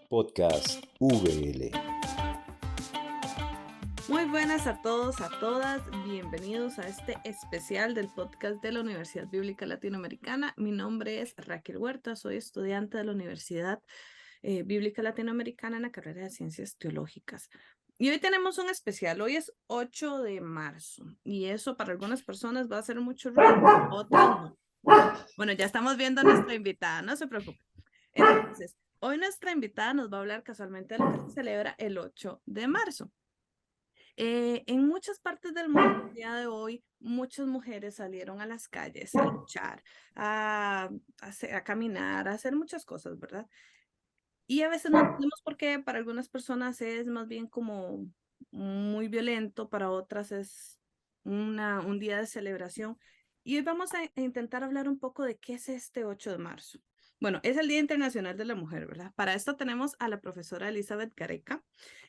Podcast VL. Muy buenas a todos, a todas. Bienvenidos a este especial del podcast de la Universidad Bíblica Latinoamericana. Mi nombre es Raquel Huerta, soy estudiante de la Universidad Bíblica Latinoamericana en la carrera de Ciencias Teológicas. Y hoy tenemos un especial, hoy es 8 de marzo y eso para algunas personas va a ser mucho ruido, otras no. Bueno, ya estamos viendo a nuestra invitada, no se preocupe. Entonces, hoy nuestra invitada nos va a hablar casualmente de lo que se celebra el 8 de marzo. En muchas partes del mundo, el día de hoy, muchas mujeres salieron a las calles a luchar, a caminar, a hacer muchas cosas, ¿verdad? Y a veces no entendemos por qué, para algunas personas es más bien como muy violento, para otras es un día de celebración. Y hoy vamos a intentar hablar un poco de qué es este 8 de marzo. Bueno, es el Día Internacional de la Mujer, ¿verdad? Para esto tenemos a la profesora Elizabeth Gareca.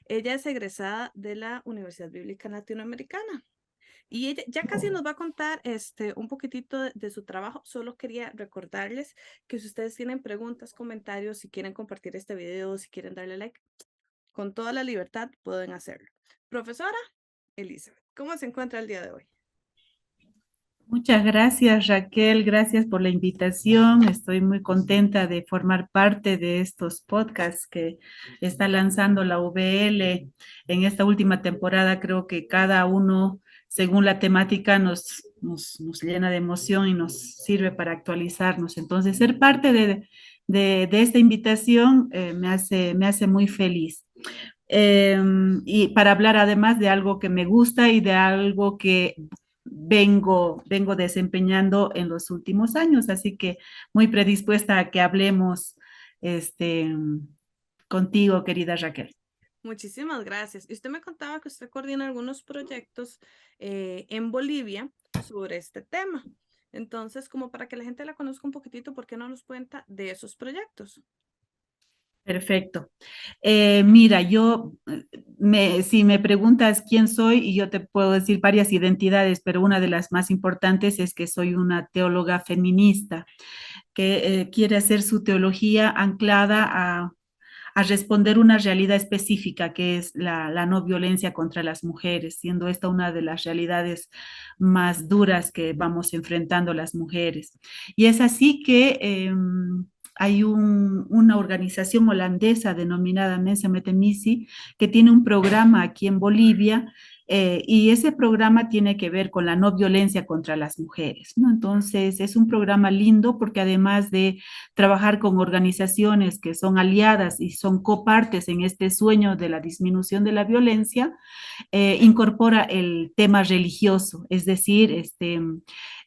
Ella es egresada de la Universidad Bíblica Latinoamericana. Y ella ya casi nos va a contar un poquitito de su trabajo. Solo quería recordarles que si ustedes tienen preguntas, comentarios, si quieren compartir este video, si quieren darle like, con toda la libertad pueden hacerlo. Profesora Elizabeth, ¿cómo se encuentra el día de hoy? Muchas gracias, Raquel. Gracias por la invitación. Estoy muy contenta de formar parte de estos podcasts que está lanzando la VL. En esta última temporada creo que cada uno, según la temática, nos llena de emoción y nos sirve para actualizarnos. Entonces, ser parte de esta invitación me hace muy feliz. Y para hablar además de algo que me gusta y de algo que vengo desempeñando en los últimos años, así que muy predispuesta a que hablemos este, contigo, querida Raquel. Muchísimas gracias. Y usted me contaba que usted coordina algunos proyectos en Bolivia sobre este tema. Entonces, como para que la gente la conozca un poquitito, ¿por qué no nos cuenta de esos proyectos? Perfecto. Mira, si me preguntas quién soy, y yo te puedo decir varias identidades, pero una de las más importantes es que soy una teóloga feminista que quiere hacer su teología anclada a responder una realidad específica que es la no violencia contra las mujeres, siendo esta una de las realidades más duras que vamos enfrentando las mujeres. Y es así que hay una organización holandesa denominada Mensa Metemisi que tiene un programa aquí en Bolivia y ese programa tiene que ver con la no violencia contra las mujeres, ¿no? Entonces, es un programa lindo porque además de trabajar con organizaciones que son aliadas y son copartes en este sueño de la disminución de la violencia, incorpora el tema religioso, es decir,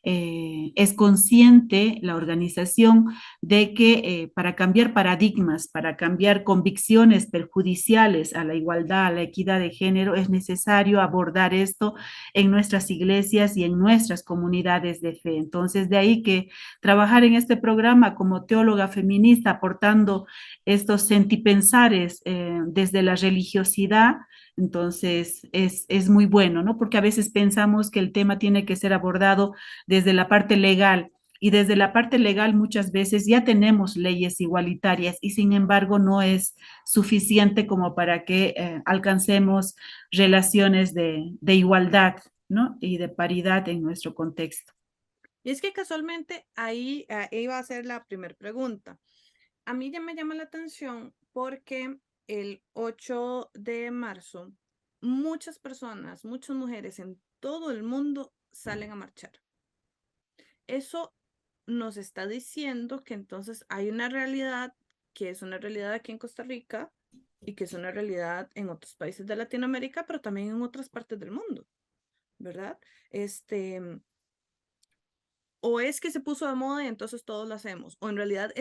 es consciente la organización de que para cambiar paradigmas, para cambiar convicciones perjudiciales a la igualdad, a la equidad de género, es necesario abordar esto en nuestras iglesias y en nuestras comunidades de fe. Entonces, de ahí que trabajar en este programa como teóloga feminista, aportando estos sentipensares desde la religiosidad, entonces es muy bueno, ¿no? Porque a veces pensamos que el tema tiene que ser abordado desde la parte legal. Y desde la parte legal muchas veces ya tenemos leyes igualitarias y sin embargo no es suficiente como para que alcancemos relaciones de igualdad, ¿no? Y de paridad en nuestro contexto. Y es que casualmente ahí iba a ser la primera pregunta. A mí ya me llama la atención porque el 8 de marzo muchas personas, muchas mujeres en todo el mundo salen a marchar. Eso nos está diciendo que entonces hay una realidad que es una realidad aquí en Costa Rica y que es una realidad en otros países de Latinoamérica, pero también en otras partes del mundo, ¿verdad? O es que se puso de moda y entonces todos lo hacemos, o en realidad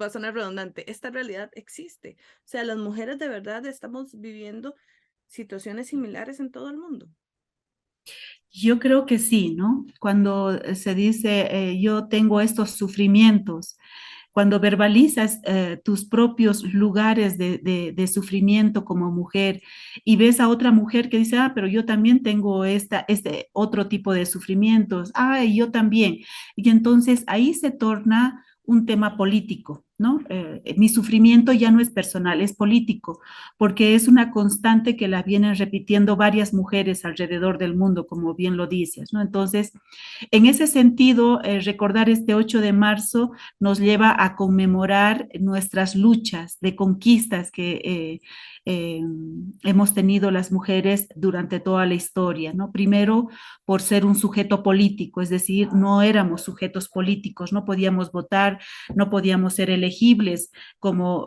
va a sonar redundante, esta realidad existe. O sea, las mujeres de verdad estamos viviendo situaciones similares en todo el mundo. Yo creo que sí, ¿no? Cuando se dice yo tengo estos sufrimientos, cuando verbalizas tus propios lugares de sufrimiento como mujer y ves a otra mujer que dice, ah, pero yo también tengo este otro tipo de sufrimientos, ah, y yo también. Y entonces ahí se torna un tema político. ¿no? Mi sufrimiento ya no es personal, es político, porque es una constante que la vienen repitiendo varias mujeres alrededor del mundo, como bien lo dices, ¿no? Entonces, en ese sentido, recordar este 8 de marzo nos lleva a conmemorar nuestras luchas de conquistas que eh, hemos tenido las mujeres durante toda la historia, ¿no? Primero, por ser un sujeto político, es decir, no éramos sujetos políticos, no podíamos votar, no podíamos ser elegibles como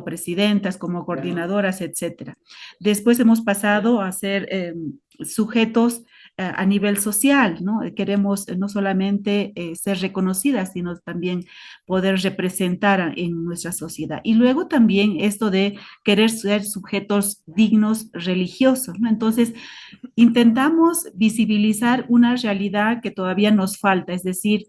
presidentas, como coordinadoras, etcétera. Después hemos pasado a ser sujetos a nivel social, ¿no? Queremos no solamente ser reconocidas, sino también poder representar en nuestra sociedad. Y luego también esto de querer ser sujetos dignos religiosos, ¿no? Entonces, intentamos visibilizar una realidad que todavía nos falta, es decir,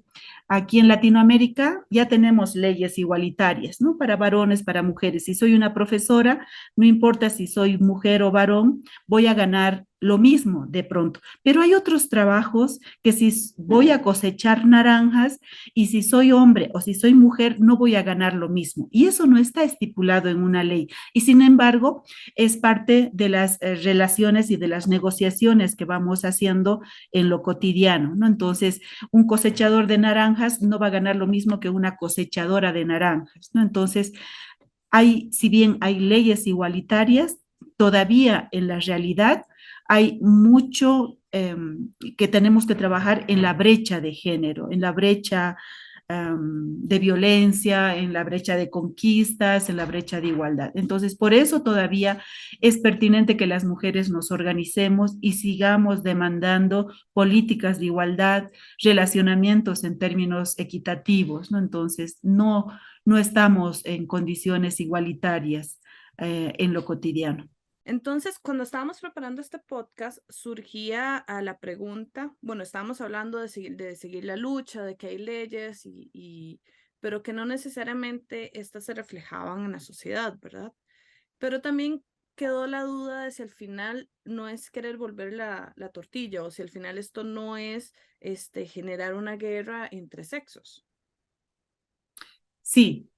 aquí en Latinoamérica ya tenemos leyes igualitarias, ¿no? Para varones, para mujeres. Si soy una profesora, no importa si soy mujer o varón, voy a ganar lo mismo de pronto. Pero hay otros trabajos que si voy a cosechar naranjas y si soy hombre o si soy mujer, no voy a ganar lo mismo. Y eso no está estipulado en una ley. Y sin embargo, es parte de las relaciones y de las negociaciones que vamos haciendo en lo cotidiano, ¿no? Entonces, un cosechador de naranjas no va a ganar lo mismo que una cosechadora de naranjas, ¿no? Entonces, si bien hay leyes igualitarias, todavía en la realidad hay mucho que tenemos que trabajar en la brecha de género, en la brecha de violencia, en la brecha de conquistas, en la brecha de igualdad. Entonces, por eso todavía es pertinente que las mujeres nos organicemos y sigamos demandando políticas de igualdad, relacionamientos en términos equitativos, ¿no? Entonces, no estamos en condiciones igualitarias en lo cotidiano. Entonces, cuando estábamos preparando este podcast, surgía a la pregunta, bueno, estábamos hablando de seguir la lucha, de que hay leyes, pero que no necesariamente estas se reflejaban en la sociedad, ¿verdad? Pero también quedó la duda de si al final no es querer volver la tortilla o si al final esto no es generar una guerra entre sexos. Sí.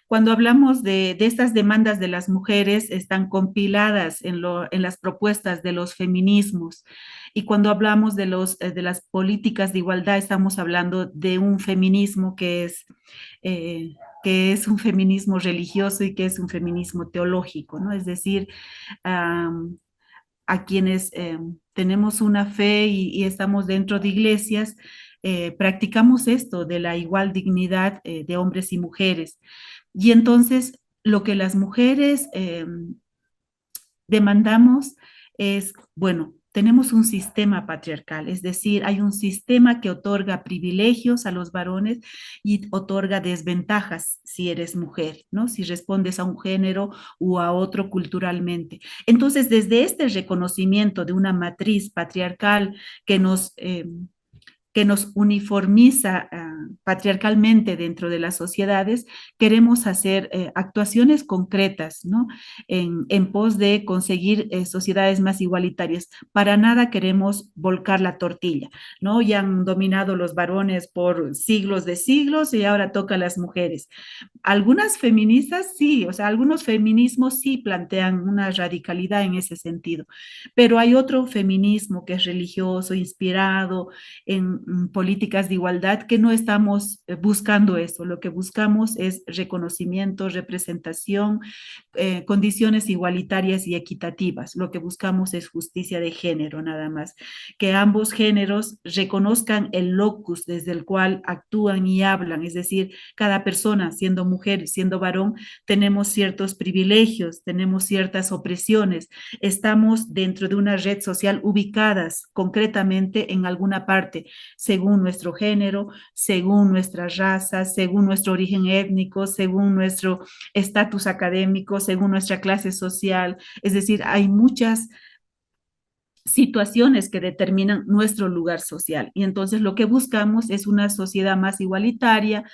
Cuando hablamos de estas demandas de las mujeres, están compiladas en las propuestas de los feminismos. Y cuando hablamos de las políticas de igualdad, estamos hablando de un feminismo eh, que es un feminismo religioso y que es un feminismo teológico, ¿no? Es decir, a quienes tenemos una fe y estamos dentro de iglesias, practicamos esto de la igual dignidad de hombres y mujeres. Y entonces lo que las mujeres demandamos es, bueno, tenemos un sistema patriarcal, es decir, hay un sistema que otorga privilegios a los varones y otorga desventajas si eres mujer, ¿no? Si respondes a un género o a otro culturalmente. Entonces, desde este reconocimiento de una matriz patriarcal que nos uniformiza patriarcalmente dentro de las sociedades, queremos hacer actuaciones concretas, ¿no? En pos de conseguir sociedades más igualitarias. Para nada queremos volcar la tortilla, ¿no? Ya han dominado los varones por siglos de siglos y ahora toca a las mujeres. Algunas feministas sí, o sea, algunos feminismos sí plantean una radicalidad en ese sentido, pero hay otro feminismo que es religioso, inspirado en políticas de igualdad, que no estamos buscando eso. Lo que buscamos es reconocimiento, representación, condiciones igualitarias y equitativas. Lo que buscamos es justicia de género, nada más. Que ambos géneros reconozcan el locus desde el cual actúan y hablan, es decir, cada persona, siendo mujer, siendo varón, tenemos ciertos privilegios, tenemos ciertas opresiones, estamos dentro de una red social ubicadas concretamente en alguna parte, según nuestro género, según nuestra raza, según nuestro origen étnico, según nuestro estatus académico, según nuestra clase social. Es decir, hay muchas situaciones que determinan nuestro lugar social. Y entonces lo que buscamos es una sociedad más igualitaria,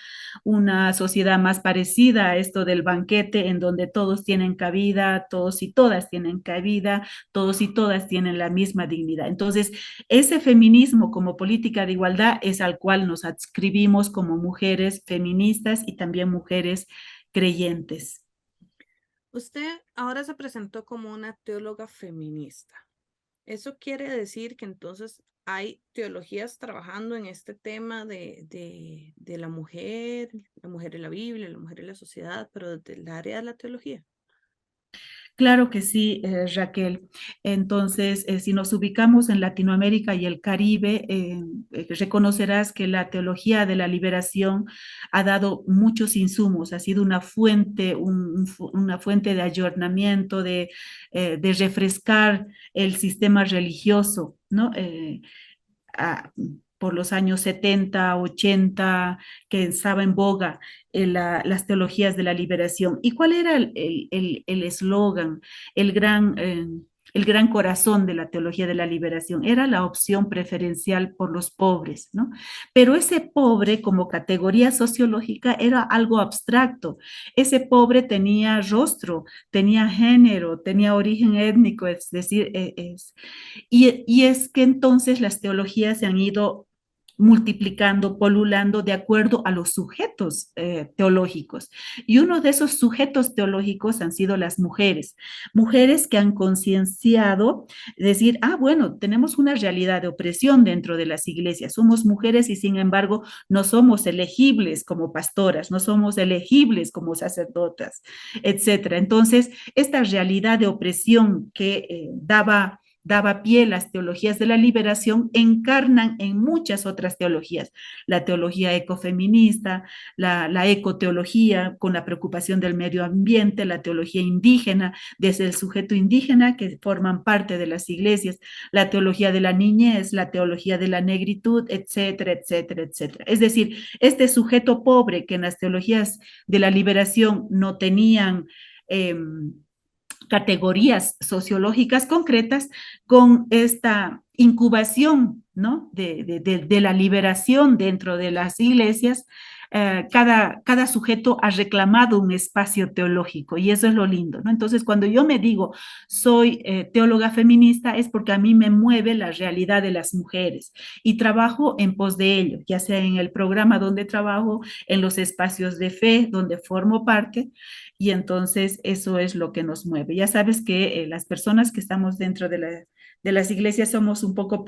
una sociedad más parecida a esto del banquete, en donde todos tienen cabida, todos y todas tienen cabida, todos y todas tienen la misma dignidad. Entonces, ese feminismo como política de igualdad es al cual nos adscribimos como mujeres feministas y también mujeres creyentes. Usted ahora se presentó como una teóloga feminista. Eso quiere decir que entonces hay teologías trabajando en este tema de la mujer en la Biblia, la mujer en la sociedad, pero desde el área de la teología. Claro que sí, Raquel. Entonces, si nos ubicamos en Latinoamérica y el Caribe, reconocerás que la teología de la liberación ha dado muchos insumos, ha sido una fuente, una fuente de ayornamiento, de refrescar el sistema religioso, ¿no? A- por los años 70, 80, que estaba en boga las teologías de la liberación. ¿Y cuál era el eslogan, el gran corazón de la teología de la liberación? Era la opción preferencial por los pobres, ¿no? Pero ese pobre como categoría sociológica era algo abstracto. Ese pobre tenía rostro, tenía género, tenía origen étnico, es decir, y es que entonces las teologías se han ido multiplicando, polulando de acuerdo a los sujetos teológicos. Y uno de esos sujetos teológicos han sido las mujeres, mujeres que han concienciado, decir, ah, bueno, tenemos una realidad de opresión dentro de las iglesias, somos mujeres y sin embargo no somos elegibles como pastoras, no somos elegibles como sacerdotas, etcétera. Entonces, esta realidad de opresión que daba pie a las teologías de la liberación, encarnan en muchas otras teologías. La teología ecofeminista, la ecoteología con la preocupación del medio ambiente, la teología indígena, desde el sujeto indígena que forman parte de las iglesias, la teología de la niñez, la teología de la negritud, etcétera, etcétera, etcétera. Es decir, este sujeto pobre que en las teologías de la liberación no tenían categorías sociológicas concretas, con esta incubación, ¿no? de la liberación dentro de las iglesias, cada sujeto ha reclamado un espacio teológico y eso es lo lindo, ¿no? Entonces, cuando yo me digo soy teóloga feminista es porque a mí me mueve la realidad de las mujeres y trabajo en pos de ello, ya sea en el programa donde trabajo, en los espacios de fe donde formo parte, y entonces eso es lo que nos mueve. Ya sabes que las personas que estamos dentro de las iglesias somos un poco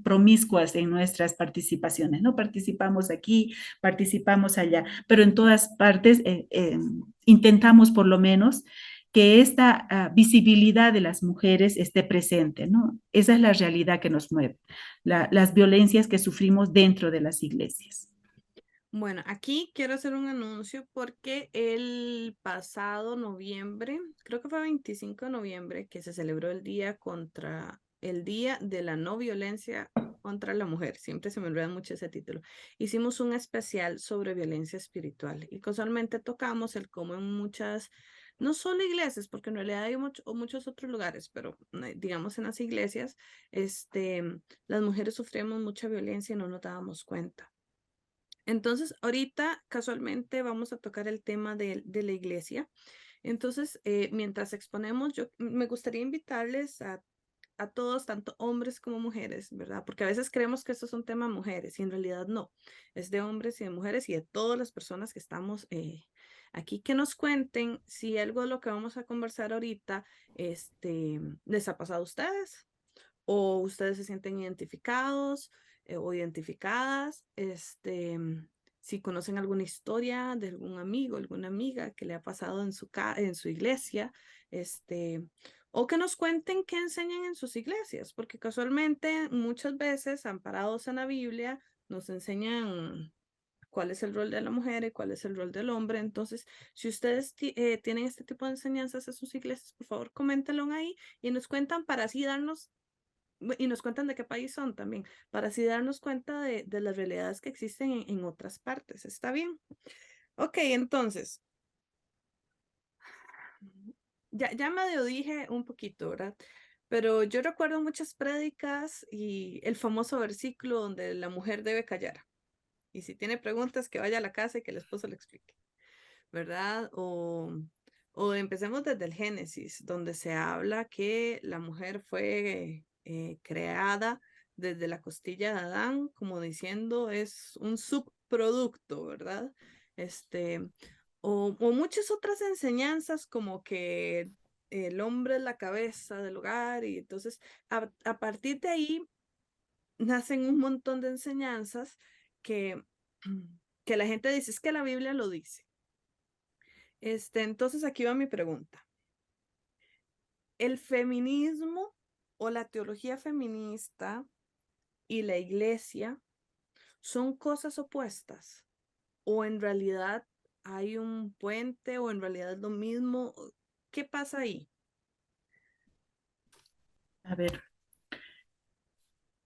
promiscuas en nuestras participaciones, ¿no? Participamos aquí, participamos allá, pero en todas partes intentamos por lo menos que esta visibilidad de las mujeres esté presente, ¿no? Esa es la realidad que nos mueve, las violencias que sufrimos dentro de las iglesias. Bueno, aquí quiero hacer un anuncio porque el pasado noviembre, creo que fue 25 de noviembre, que se celebró el Día de la No Violencia contra la Mujer. Siempre se me olvida mucho ese título. Hicimos un especial sobre violencia espiritual y casualmente tocamos el cómo en muchas, no solo iglesias, porque en realidad hay muchos otros lugares, pero digamos en las iglesias, las mujeres sufríamos mucha violencia y no nos dábamos cuenta. Entonces, ahorita casualmente vamos a tocar el tema de la iglesia. Entonces, mientras exponemos, me gustaría invitarles a todos, tanto hombres como mujeres, ¿verdad? Porque a veces creemos que esto es un tema de mujeres y en realidad no. Es de hombres y de mujeres y de todas las personas que estamos aquí, que nos cuenten si algo de lo que vamos a conversar ahorita les ha pasado a ustedes o ustedes se sienten identificados o identificadas, si conocen alguna historia de algún amigo, alguna amiga que le ha pasado en su iglesia, o que nos cuenten qué enseñan en sus iglesias, porque casualmente muchas veces, amparados en la Biblia, nos enseñan cuál es el rol de la mujer y cuál es el rol del hombre. Entonces, si ustedes tienen este tipo de enseñanzas en sus iglesias, por favor, coméntenlo ahí y nos cuentan para así darnos y nos cuentan de qué país son también, para así darnos cuenta de las realidades que existen en otras partes. ¿Está bien? Ok, entonces, ya medio dije un poquito, ¿verdad? pero yo recuerdo muchas prédicas y el famoso versículo donde la mujer debe callar. Y si tiene preguntas, que vaya a la casa y que el esposo le explique, ¿verdad? O empecemos desde el Génesis, donde se habla que la mujer fue creada desde la costilla de Adán, como diciendo, es un subproducto, ¿verdad? Este, o muchas otras enseñanzas como que el hombre es la cabeza del hogar y entonces a partir de ahí nacen un montón de enseñanzas que, que la gente dice, es que la Biblia lo dice. Entonces aquí va mi pregunta. ¿El feminismo o la teología feminista y la iglesia son cosas opuestas? ¿O en realidad hay un puente o en realidad es lo mismo? ¿Qué pasa ahí? A ver,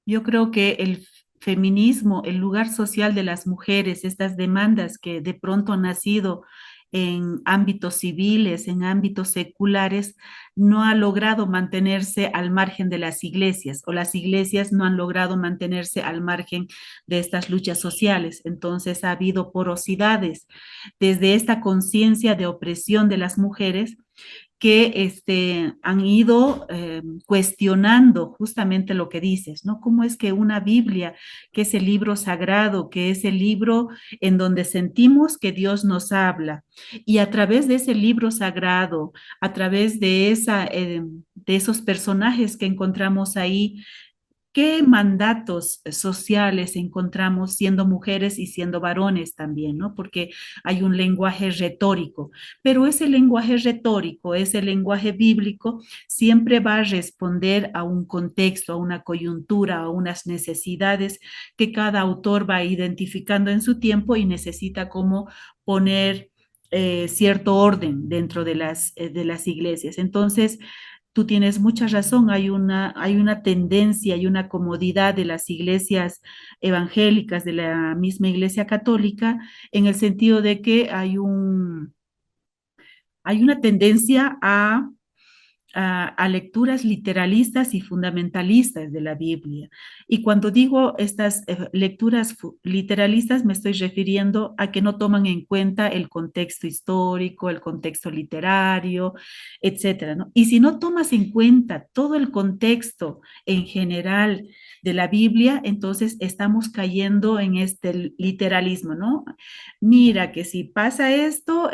yo creo que el feminismo, el lugar social de las mujeres, estas demandas que de pronto han nacido en ámbitos civiles, en ámbitos seculares, no ha logrado mantenerse al margen de las iglesias o las iglesias no han logrado mantenerse al margen de estas luchas sociales. Entonces ha habido porosidades desde esta conciencia de opresión de las mujeres que han ido cuestionando justamente lo que dices, ¿no? ¿Cómo es que una Biblia, que es el libro sagrado, que es el libro en donde sentimos que Dios nos habla, y a través de ese libro sagrado, a través de esos personajes que encontramos ahí, ¿qué mandatos sociales encontramos siendo mujeres y siendo varones también, ¿no? Porque hay un lenguaje retórico, pero ese lenguaje retórico, ese lenguaje bíblico, siempre va a responder a un contexto, a una coyuntura, a unas necesidades que cada autor va identificando en su tiempo y necesita como poner cierto orden dentro de las iglesias. Entonces, tú tienes mucha razón, hay una tendencia y una comodidad de las iglesias evangélicas, de la misma iglesia católica, en el sentido de que hay una tendencia a lecturas literalistas y fundamentalistas de la Biblia. Y cuando digo estas lecturas literalistas, me estoy refiriendo a que no toman en cuenta el contexto histórico, el contexto literario, etcétera, ¿no? Y si no tomas en cuenta todo el contexto en general de la Biblia, entonces estamos cayendo en este literalismo, ¿no? Mira que si pasa esto,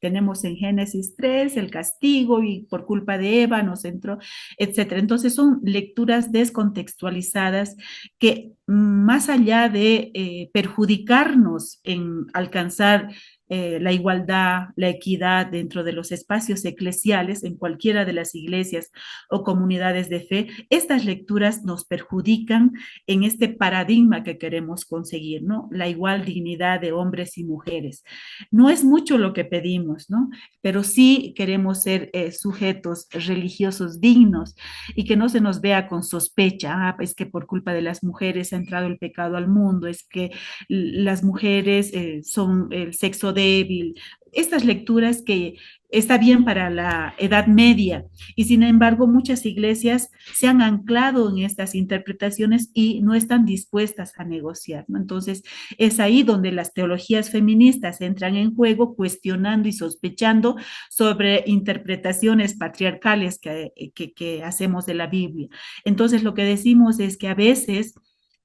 tenemos en Génesis 3 el castigo y por culpa de Eva nos entró, etcétera. Entonces son lecturas descontextualizadas que más allá de perjudicarnos en alcanzar la igualdad, la equidad dentro de los espacios eclesiales en cualquiera de las iglesias o comunidades de fe, estas lecturas nos perjudican en este paradigma que queremos conseguir, ¿no? La igual dignidad de hombres y mujeres. No es mucho lo que pedimos, ¿no? Pero sí queremos ser sujetos religiosos dignos y que no se nos vea con sospecha, es que por culpa de las mujeres ha entrado el pecado al mundo, es que las mujeres son el sexo débil. Estas lecturas que está bien para la Edad Media y sin embargo muchas iglesias se han anclado en estas interpretaciones y no están dispuestas a negociar, ¿no? Entonces es ahí donde las teologías feministas entran en juego cuestionando y sospechando sobre interpretaciones patriarcales que hacemos de la Biblia. Entonces lo que decimos es que a veces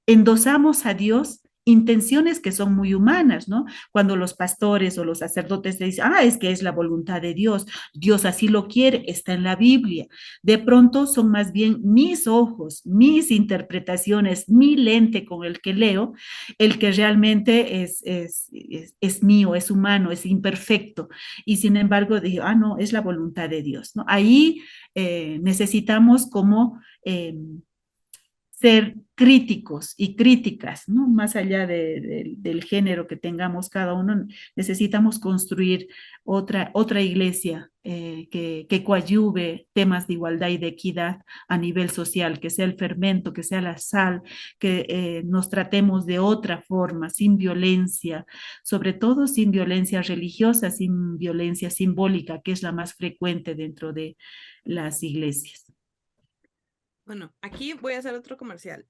endosamos a Dios intenciones que son muy humanas, ¿no? Cuando los pastores o los sacerdotes le dicen, es que es la voluntad de Dios, Dios así lo quiere, está en la Biblia. De pronto son más bien mis ojos, mis interpretaciones, mi lente con el que leo, el que realmente es mío, es humano, es imperfecto. Y sin embargo, digo, no, es la voluntad de Dios, ¿no? Ahí necesitamos como ser críticos y críticas, ¿no? Más allá del género que tengamos cada uno, necesitamos construir otra iglesia que coadyuve temas de igualdad y de equidad a nivel social, que sea el fermento, que sea la sal, que nos tratemos de otra forma, sin violencia, sobre todo sin violencia religiosa, sin violencia simbólica, que es la más frecuente dentro de las iglesias. Bueno, aquí voy a hacer otro comercial,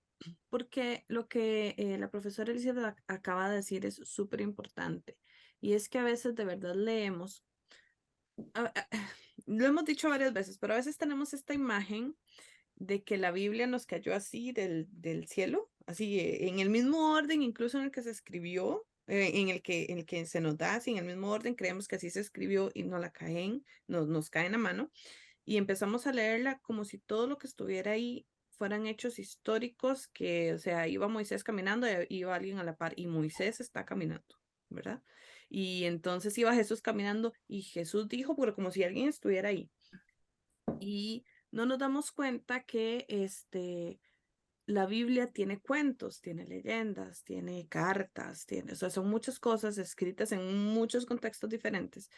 porque lo que la profesora Elizabeth acaba de decir es súper importante, y es que a veces de verdad leemos, lo hemos dicho varias veces, pero a veces tenemos esta imagen de que la Biblia nos cayó así del cielo, así en el mismo orden, incluso en el que se escribió, en el que se nos da, así en el mismo orden, creemos que así se escribió y nos la caen, nos caen a mano, y empezamos a leerla como si todo lo que estuviera ahí fueran hechos históricos, que, o sea, iba Moisés caminando y iba alguien a la par, y Moisés está caminando, ¿verdad? Y entonces iba Jesús caminando y Jesús dijo, pero como si alguien estuviera ahí. Y no nos damos cuenta que la Biblia tiene cuentos, tiene leyendas, tiene cartas, o sea, son muchas cosas escritas en muchos contextos diferentes.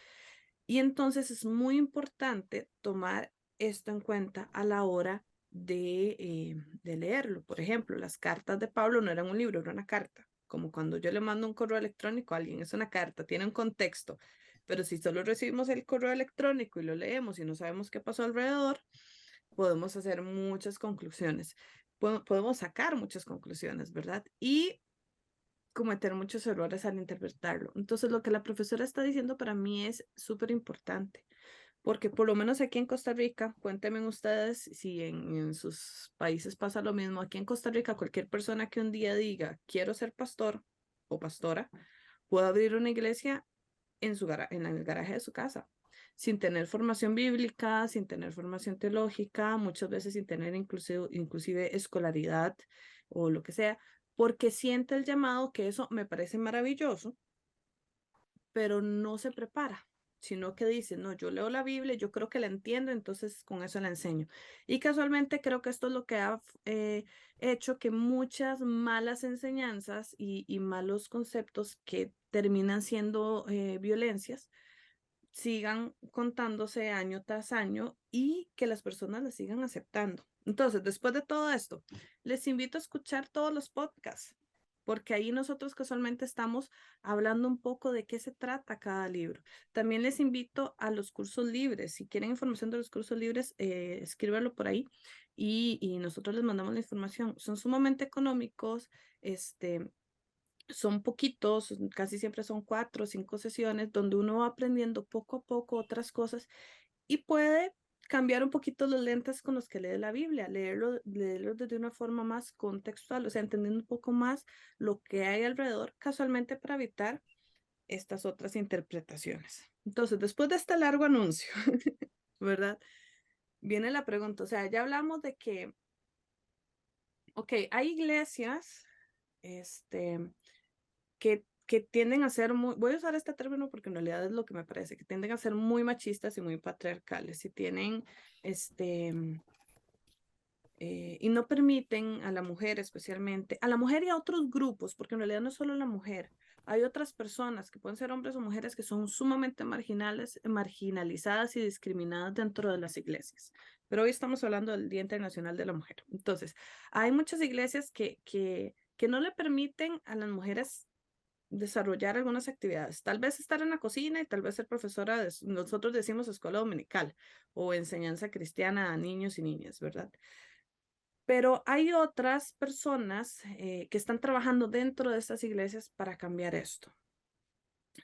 Y entonces es muy importante tomar esto en cuenta a la hora de leerlo. Por ejemplo, las cartas de Pablo no eran un libro, era una carta. Como cuando yo le mando un correo electrónico a alguien, es una carta, tiene un contexto. Pero si solo recibimos el correo electrónico y lo leemos y no sabemos qué pasó alrededor, podemos hacer muchas conclusiones. Podemos sacar muchas conclusiones, ¿verdad? Y cometer muchos errores al interpretarlo. Entonces, lo que la profesora está diciendo para mí es súper importante, porque por lo menos aquí en Costa Rica, cuéntenme ustedes si en sus países pasa lo mismo. Aquí en Costa Rica, cualquier persona que un día diga, quiero ser pastor o pastora, puede abrir una iglesia en el garaje de su casa, sin tener formación bíblica, sin tener formación teológica, muchas veces sin tener inclusive escolaridad o lo que sea, porque siente el llamado, que eso me parece maravilloso, pero no se prepara, sino que dice, no, yo leo la Biblia, yo creo que la entiendo, entonces con eso la enseño. Y casualmente creo que esto es lo que ha hecho que muchas malas enseñanzas y malos conceptos que terminan siendo violencias sigan contándose año tras año y que las personas las sigan aceptando. Entonces, después de todo esto, les invito a escuchar todos los podcasts, porque ahí nosotros casualmente estamos hablando un poco de qué se trata cada libro. También les invito a los cursos libres. Si quieren información de los cursos libres, escríbanlo por ahí y nosotros les mandamos la información. Son sumamente económicos, son poquitos, casi siempre son 4 o 5 sesiones donde uno va aprendiendo poco a poco otras cosas y puede cambiar un poquito los lentes con los que lee la Biblia, leerlo desde una forma más contextual, o sea, entendiendo un poco más lo que hay alrededor, casualmente para evitar estas otras interpretaciones. Entonces, después de este largo anuncio, ¿verdad? Viene la pregunta, o sea, ya hablamos de que, ok, hay iglesias, que tienden a ser muy, voy a usar este término porque en realidad es lo que me parece, que tienden a ser muy machistas y muy patriarcales, y tienen, y no permiten a la mujer especialmente, a la mujer y a otros grupos, porque en realidad no es solo la mujer, hay otras personas que pueden ser hombres o mujeres que son sumamente marginalizadas y discriminadas dentro de las iglesias. Pero hoy estamos hablando del Día Internacional de la Mujer. Entonces, hay muchas iglesias que no le permiten a las mujeres desarrollar algunas actividades, tal vez estar en la cocina y tal vez ser profesora de, nosotros decimos escuela dominical o enseñanza cristiana a niños y niñas, ¿verdad? Pero hay otras personas que están trabajando dentro de estas iglesias para cambiar esto.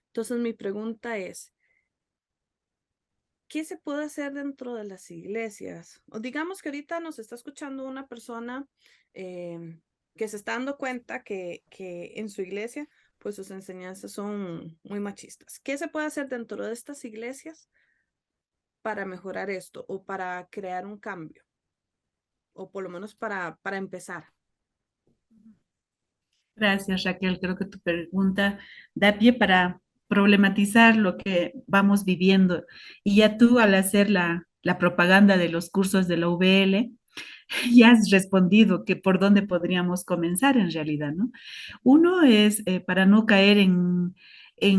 Entonces mi pregunta es, ¿qué se puede hacer dentro de las iglesias? O digamos que ahorita nos está escuchando una persona que se está dando cuenta que en su iglesia, pues sus enseñanzas son muy machistas. ¿Qué se puede hacer dentro de estas iglesias para mejorar esto o para crear un cambio? O por lo menos para empezar. Gracias, Raquel. Creo que tu pregunta da pie para problematizar lo que vamos viviendo. Y ya tú, al hacer la propaganda de los cursos de la UVL, ya has respondido que por dónde podríamos comenzar en realidad, ¿no? Uno es para no caer en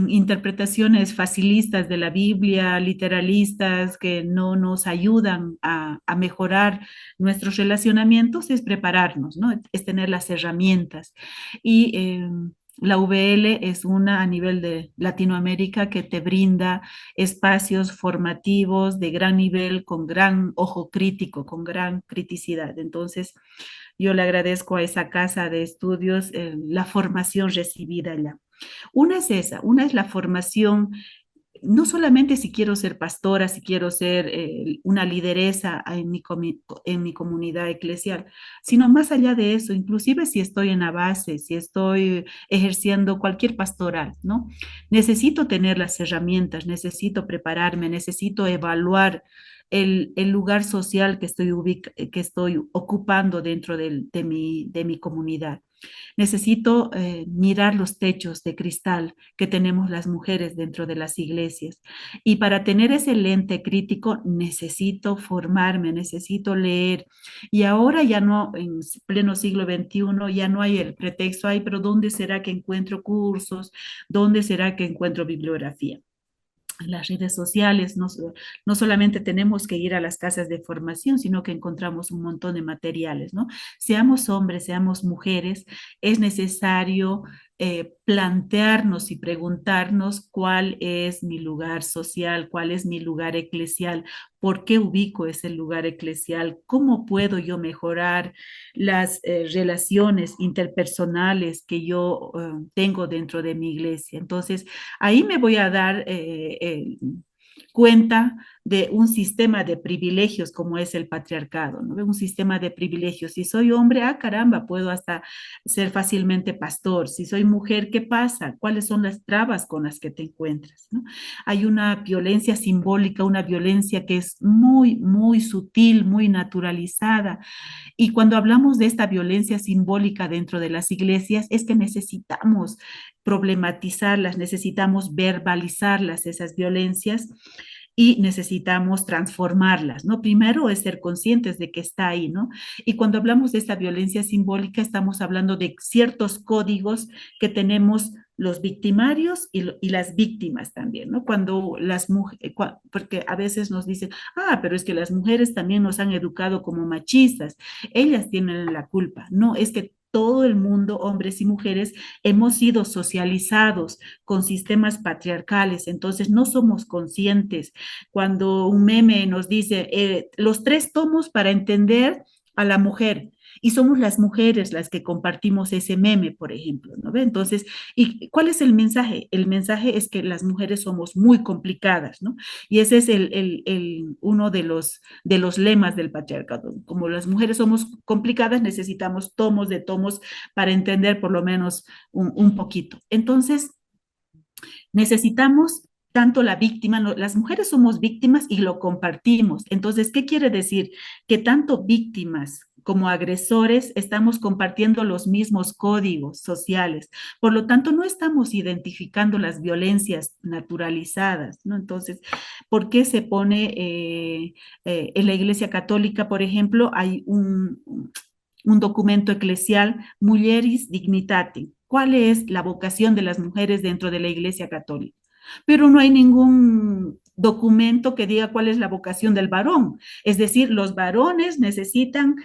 interpretaciones facilistas de la Biblia, literalistas que no nos ayudan a mejorar nuestros relacionamientos, es prepararnos, ¿no? Es tener las herramientas. Y la VL es una a nivel de Latinoamérica que te brinda espacios formativos de gran nivel, con gran ojo crítico, con gran criticidad. Entonces, yo le agradezco a esa casa de estudios la formación recibida allá. Una es esa, una es la formación, no solamente si quiero ser pastora, si quiero ser una lideresa en mi comunidad eclesial, sino más allá de eso, inclusive si estoy en la base, si estoy ejerciendo cualquier pastoral, ¿no? Necesito tener las herramientas, necesito prepararme, necesito evaluar el lugar social que estoy ocupando dentro de mi comunidad. Necesito mirar los techos de cristal que tenemos las mujeres dentro de las iglesias. Y para tener ese lente crítico necesito formarme, necesito leer. Y ahora ya no, en pleno siglo XXI, ya no hay el pretexto, ay, pero ¿dónde será que encuentro cursos? ¿Dónde será que encuentro bibliografía? Las redes sociales, no solamente tenemos que ir a las casas de formación, sino que encontramos un montón de materiales, ¿no? Seamos hombres, seamos mujeres, es necesario plantearnos y preguntarnos cuál es mi lugar social, cuál es mi lugar eclesial, por qué ubico ese lugar eclesial, cómo puedo yo mejorar las relaciones interpersonales que yo tengo dentro de mi iglesia. Entonces, ahí me voy a dar cuenta de un sistema de privilegios como es el patriarcado, ¿no? Un sistema de privilegios. Si soy hombre, ah, caramba, puedo hasta ser fácilmente pastor. Si soy mujer, ¿qué pasa? ¿Cuáles son las trabas con las que te encuentras, ¿no? Hay una violencia simbólica, una violencia que es muy, muy sutil, muy naturalizada. Y cuando hablamos de esta violencia simbólica dentro de las iglesias, es que necesitamos problematizarlas, necesitamos verbalizarlas, esas violencias, y necesitamos transformarlas, ¿no? Primero es ser conscientes de que está ahí, ¿no? Y cuando hablamos de esta violencia simbólica, estamos hablando de ciertos códigos que tenemos los victimarios y las víctimas también, ¿no? Cuando las mujeres, porque a veces nos dicen, ah, pero es que las mujeres también nos han educado como machistas, ellas tienen la culpa. No, es que todo el mundo, hombres y mujeres, hemos sido socializados con sistemas patriarcales, entonces no somos conscientes. Cuando un meme nos dice los 3 tomos para entender a la mujer, y somos las mujeres las que compartimos ese meme, por ejemplo, ¿no ve? Entonces, ¿y cuál es el mensaje? El mensaje es que las mujeres somos muy complicadas, ¿no? Y ese es uno de los lemas del patriarcado. Como las mujeres somos complicadas, necesitamos tomos de tomos para entender por lo menos un poquito. Entonces, necesitamos tanto la víctima, las mujeres somos víctimas y lo compartimos. Entonces, ¿qué quiere decir? Que tanto víctimas como agresores estamos compartiendo los mismos códigos sociales. Por lo tanto, no estamos identificando las violencias naturalizadas, ¿no? Entonces, ¿por qué se pone en la Iglesia Católica, por ejemplo, hay un documento eclesial, Mulieris Dignitatem? ¿Cuál es la vocación de las mujeres dentro de la Iglesia Católica? Pero no hay ningún documento que diga cuál es la vocación del varón. Es decir, los varones necesitan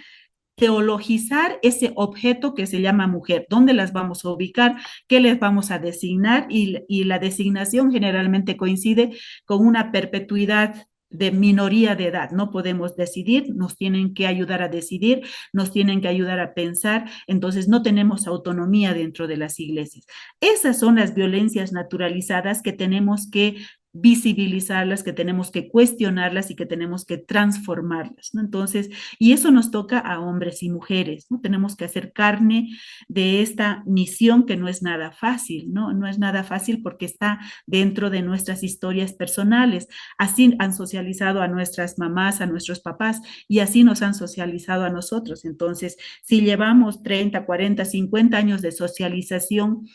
teologizar ese objeto que se llama mujer, dónde las vamos a ubicar, qué les vamos a designar, y la designación generalmente coincide con una perpetuidad de minoría de edad. No podemos decidir, nos tienen que ayudar a decidir, nos tienen que ayudar a pensar, entonces no tenemos autonomía dentro de las iglesias. Esas son las violencias naturalizadas que tenemos que visibilizarlas, que tenemos que cuestionarlas y que tenemos que transformarlas, ¿no? Entonces, y eso nos toca a hombres y mujeres, ¿no? Tenemos que hacer carne de esta misión que no es nada fácil, ¿no? No es nada fácil porque está dentro de nuestras historias personales. Así han socializado a nuestras mamás, a nuestros papás, y así nos han socializado a nosotros. Entonces, si llevamos 30, 40, 50 años de socialización,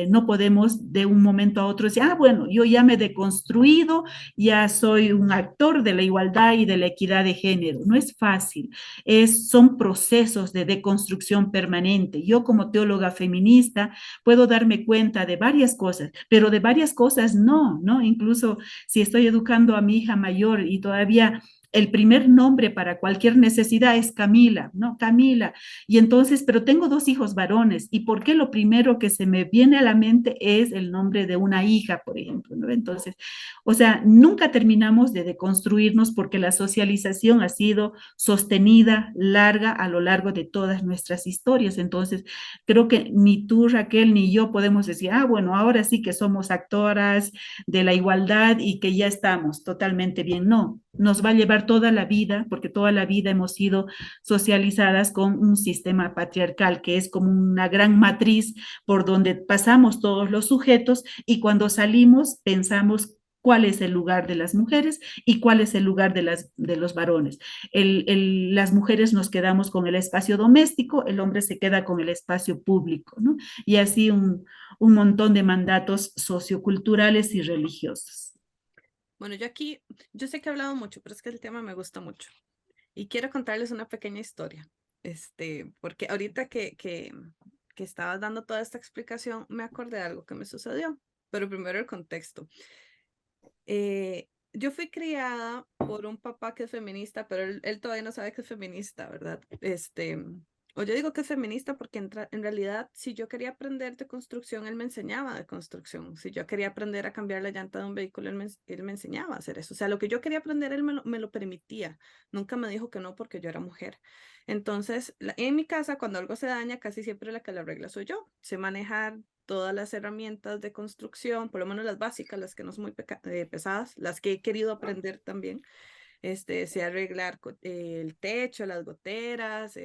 no podemos de un momento a otro decir, ah, bueno, yo ya me deconstruido, ya soy un actor de la igualdad y de la equidad de género. No es fácil, son procesos de deconstrucción permanente. Yo como teóloga feminista puedo darme cuenta de varias cosas, pero de varias cosas no, ¿no? Incluso si estoy educando a mi hija mayor y todavía el primer nombre para cualquier necesidad es Camila, ¿no? Camila. Y entonces, pero tengo dos hijos varones, ¿y por qué lo primero que se me viene a la mente es el nombre de una hija, por ejemplo, ¿no? Entonces, o sea, nunca terminamos de deconstruirnos porque la socialización ha sido sostenida, larga, a lo largo de todas nuestras historias. Entonces, creo que ni tú, Raquel, ni yo podemos decir, ah, bueno, ahora sí que somos actoras de la igualdad y que ya estamos totalmente bien. No, nos va a llevar toda la vida, porque toda la vida hemos sido socializadas con un sistema patriarcal que es como una gran matriz por donde pasamos todos los sujetos y cuando salimos pensamos cuál es el lugar de las mujeres y cuál es el lugar de los varones. Las mujeres nos quedamos con el espacio doméstico, el hombre se queda con el espacio público, ¿no? Y así un montón de mandatos socioculturales y religiosos. Bueno, yo sé que he hablado mucho, pero es que el tema me gusta mucho. Y quiero contarles una pequeña historia. Porque ahorita que estabas dando toda esta explicación, me acordé de algo que me sucedió. Pero primero el contexto. Yo fui criada por un papá que es feminista, pero él todavía no sabe que es feminista, ¿verdad? O yo digo que es feminista porque en realidad, si yo quería aprender de construcción, él me enseñaba de construcción. Si yo quería aprender a cambiar la llanta de un vehículo, él me enseñaba a hacer eso. O sea, lo que yo quería aprender, él me lo permitía. Nunca me dijo que no porque yo era mujer. Entonces, en mi casa, cuando algo se daña, casi siempre la que lo arregla soy yo. Sé manejar todas las herramientas de construcción, por lo menos las básicas, las que no son muy pesadas, las que he querido aprender también. Sé arreglar el techo, las goteras,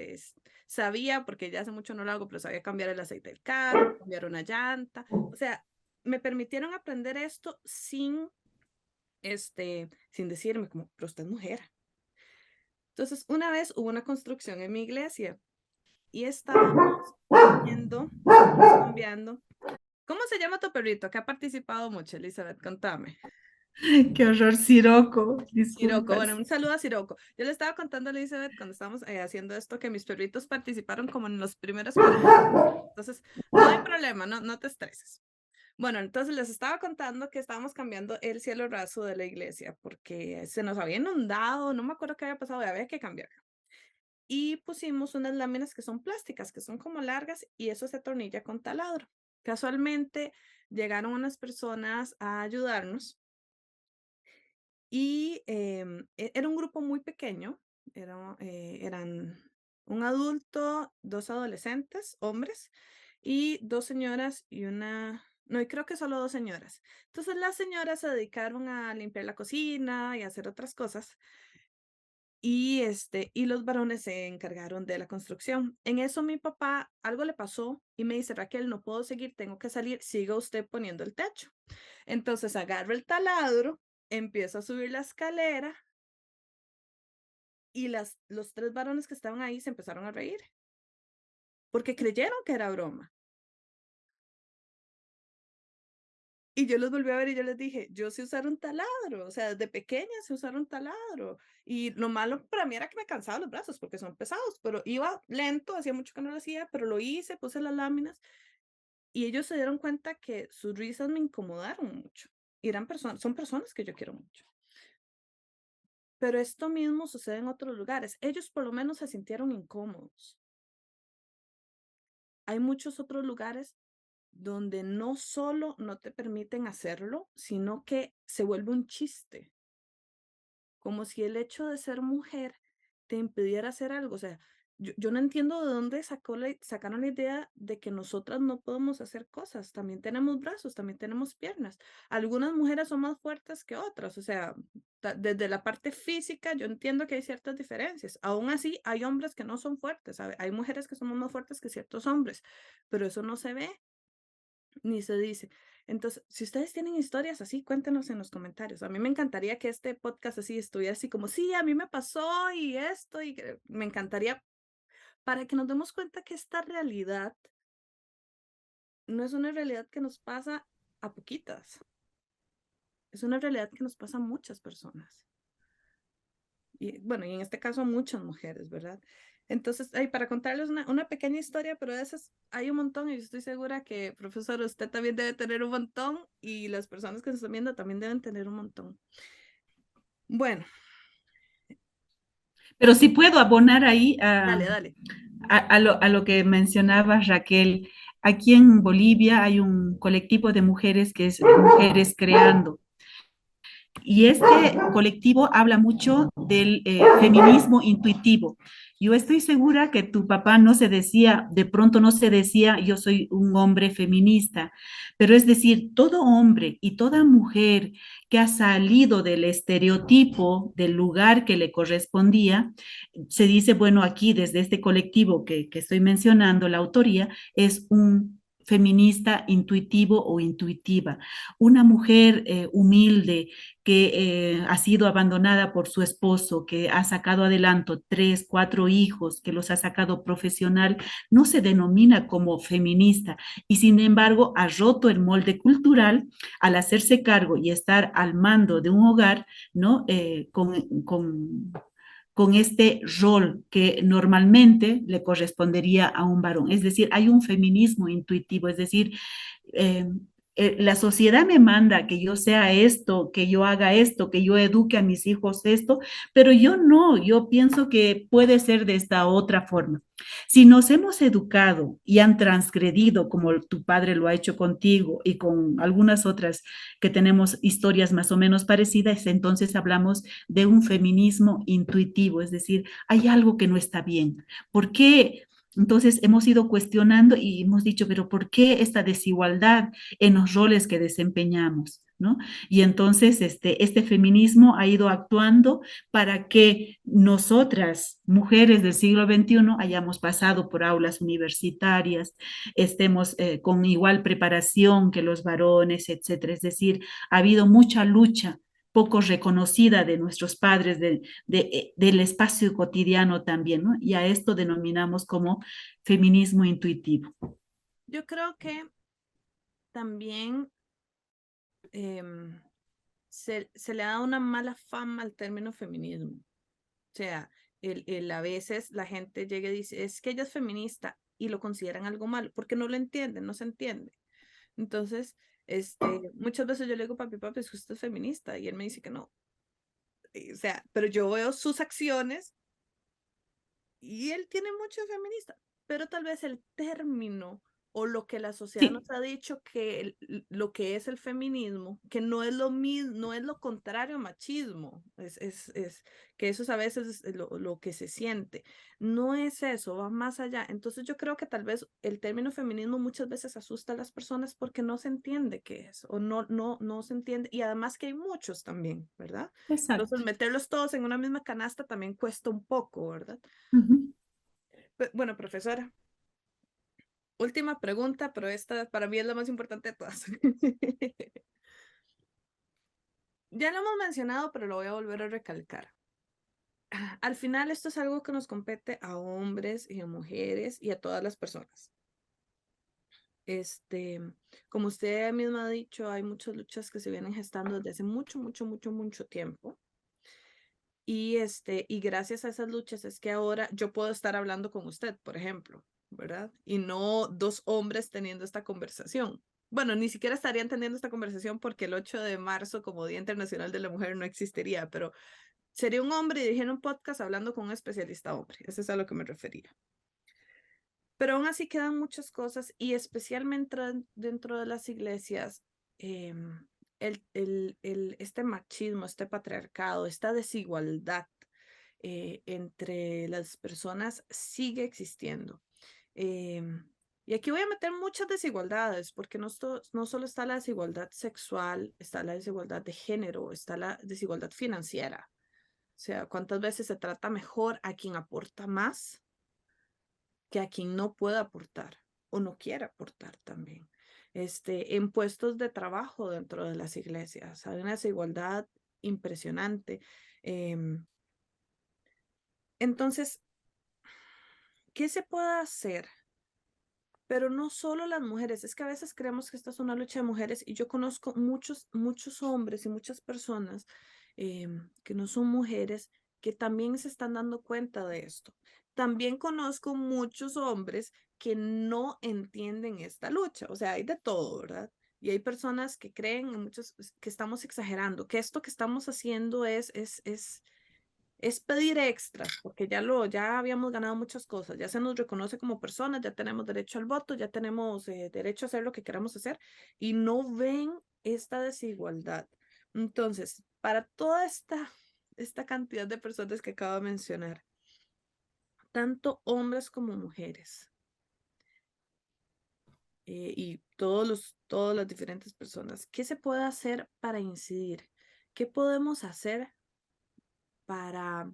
sabía, porque ya hace mucho no lo hago, pero sabía cambiar el aceite del carro, cambiar una llanta. O sea, me permitieron aprender esto sin decirme como, pero usted es mujer. Entonces, una vez hubo una construcción en mi iglesia y estábamos cambiando. ¿Cómo se llama tu perrito? Que ha participado mucho, Elizabeth, contame. Qué horror, Siroco, Siroco, bueno, disculpas. un saludo a Siroco. Yo le estaba contando a Elizabeth cuando estábamos haciendo esto que mis perritos participaron como en los primeros 40 minutos. Entonces, no hay problema, no te estreses. Bueno, entonces les estaba contando que estábamos cambiando el cielo raso de la iglesia porque se nos había inundado, no me acuerdo qué había pasado, y había que cambiarlo. Y pusimos unas láminas que son plásticas, que son como largas, y eso se atornilla con taladro. Casualmente llegaron unas personas a ayudarnos y era un grupo muy pequeño, eran un adulto, dos adolescentes, hombres, y dos señoras y no, y creo que solo dos señoras. Entonces las señoras se dedicaron a limpiar la cocina y a hacer otras cosas, y los varones se encargaron de la construcción. En eso mi papá, algo le pasó y me dice, Raquel, no puedo seguir, tengo que salir, siga usted poniendo el techo. Entonces agarro el taladro, empiezo a subir la escalera y los tres varones que estaban ahí se empezaron a reír porque creyeron que era broma. Y yo los volví a ver y yo les dije, yo sé usar un taladro, o sea, desde pequeña sé usar un taladro. Y lo malo para mí era que me cansaba los brazos porque son pesados, pero iba lento, hacía mucho que no lo hacía, pero lo hice, puse las láminas y ellos se dieron cuenta que sus risas me incomodaron mucho. Y son personas que yo quiero mucho. Pero esto mismo sucede en otros lugares. Ellos por lo menos se sintieron incómodos. Hay muchos otros lugares donde no solo no te permiten hacerlo, sino que se vuelve un chiste, como si el hecho de ser mujer te impidiera hacer algo. O sea, yo no entiendo de dónde sacaron la idea de que nosotras no podemos hacer cosas. También tenemos brazos, también tenemos piernas. Algunas mujeres son más fuertes que otras. O sea, desde la parte física, yo entiendo que hay ciertas diferencias. Aún así, hay hombres que no son fuertes. Hay mujeres que somos más fuertes que ciertos hombres, pero eso no se ve ni se dice. Entonces, si ustedes tienen historias así, cuéntenos en los comentarios. A mí me encantaría que este podcast así estuviera así como, sí, a mí me pasó y esto, y me encantaría para que nos demos cuenta que esta realidad no es una realidad que nos pasa a poquitas. Es una realidad que nos pasa a muchas personas. Y bueno, y en este caso a muchas mujeres, ¿verdad? Entonces, para contarles una pequeña historia, pero de esas hay un montón y yo estoy segura que, profesor, usted también debe tener un montón y las personas que nos están viendo también deben tener un montón. Bueno, Pero si puedo abonar ahí dale, dale. a lo que mencionaba Raquel, aquí en Bolivia hay un colectivo de mujeres que es Mujeres Creando. Y este colectivo habla mucho del feminismo intuitivo. Yo estoy segura que tu papá no se decía, de pronto no se decía, yo soy un hombre feminista, pero es decir, todo hombre y toda mujer que ha salido del estereotipo del lugar que le correspondía, se dice, bueno, aquí desde este colectivo que estoy mencionando, la autoría es un feminista intuitivo o intuitiva, una mujer humilde que ha sido abandonada por su esposo, que ha sacado adelanto 3, 4 hijos, que los ha sacado profesional, no se denomina como feminista y sin embargo ha roto el molde cultural al hacerse cargo y estar al mando de un hogar, ¿no? Con este rol que normalmente le correspondería a un varón. Es decir, hay un feminismo intuitivo, es decir, eh, la sociedad me manda que yo sea esto, que yo haga esto, que yo eduque a mis hijos esto, pero yo no, yo pienso que puede ser de esta otra forma. Si nos hemos educado y han transgredido, como tu padre lo ha hecho contigo y con algunas otras que tenemos historias más o menos parecidas, entonces hablamos de un feminismo intuitivo, es decir, hay algo que no está bien. ¿Por qué? Entonces hemos ido cuestionando y hemos dicho, pero ¿por qué esta desigualdad en los roles que desempeñamos? ¿No? Y entonces este feminismo ha ido actuando para que nosotras, mujeres del siglo XXI, hayamos pasado por aulas universitarias, estemos con igual preparación que los varones, etcétera. Es decir, ha habido mucha lucha poco reconocida de nuestros padres, del espacio cotidiano también, ¿no? Y a esto denominamos como feminismo intuitivo. Yo creo que también se le da una mala fama al término feminismo. O sea, a veces la gente llega y dice, es que ella es feminista y lo consideran algo malo, porque no lo entienden, no se entiende. Entonces, muchas veces yo le digo, papi, es que usted es feminista, y él me dice que no. O sea, pero yo veo sus acciones y él tiene mucho de feminista, pero tal vez el término o lo que la sociedad Sí, nos ha dicho que lo que es el feminismo, que no es lo mismo, no es lo contrario a machismo, que eso es a veces lo que se siente, no es eso, va más allá. Entonces yo creo que tal vez el término feminismo muchas veces asusta a las personas porque no se entiende qué es, o no se entiende, y además que hay muchos también, ¿verdad? Entonces exacto. meterlos todos en una misma canasta también cuesta un poco, ¿verdad? Uh-huh. Bueno, profesora, última pregunta, pero esta para mí es la más importante de todas. Ya lo hemos mencionado, pero lo voy a volver a recalcar. Al final, esto es algo que nos compete a hombres y a mujeres y a todas las personas. Este, como usted misma ha dicho, hay muchas luchas que se vienen gestando desde hace mucho tiempo. Y gracias a esas luchas es que ahora yo puedo estar hablando con usted, por ejemplo, ¿verdad? Y no dos hombres teniendo esta conversación. Bueno, ni siquiera estarían teniendo esta conversación porque el 8 de marzo como Día Internacional de la Mujer no existiría, pero sería un hombre dirigiendo un podcast hablando con un especialista hombre. Eso es a lo que me refería. Pero aún así quedan muchas cosas y especialmente dentro de las iglesias, este machismo, este patriarcado, esta desigualdad entre las personas sigue existiendo. Y aquí voy a meter muchas desigualdades, porque no solo está la desigualdad sexual, está la desigualdad de género, está la desigualdad financiera. O sea, ¿cuántas veces se trata mejor a quien aporta más que a quien no puede aportar o no quiere aportar también? En puestos de trabajo dentro de las iglesias hay una desigualdad impresionante. Entonces, ¿qué se puede hacer? pero no solo las mujeres, es que a veces creemos que esta es una lucha de mujeres y yo conozco muchos hombres y muchas personas que no son mujeres que también se están dando cuenta de esto. También conozco muchos hombres que no entienden esta lucha, o sea, hay de todo, ¿verdad? Y hay personas que creen en muchos que estamos exagerando, que esto que estamos haciendo es pedir extras, porque ya habíamos ganado muchas cosas, ya se nos reconoce como personas, ya tenemos derecho al voto, ya tenemos derecho a hacer lo que queramos hacer y no ven esta desigualdad. Entonces, para toda esta cantidad de personas que acabo de mencionar, tanto hombres como mujeres, y todas las diferentes personas, ¿qué se puede hacer para incidir? ¿Qué podemos hacer para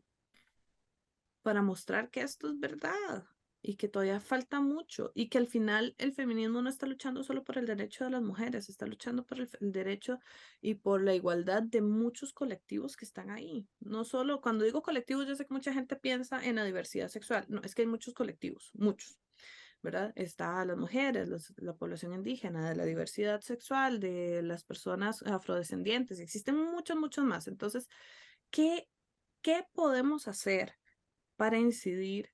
mostrar que esto es verdad y que todavía falta mucho y que al final el feminismo no está luchando solo por el derecho de las mujeres, está luchando por el derecho y por la igualdad de muchos colectivos que están ahí? No solo, cuando digo colectivos, yo sé que mucha gente piensa en la diversidad sexual, no, es que hay muchos colectivos, muchos. ¿Verdad? Está las mujeres, la población indígena, de la diversidad sexual, de las personas afrodescendientes, existen muchos más. Entonces, ¿qué, qué podemos hacer para incidir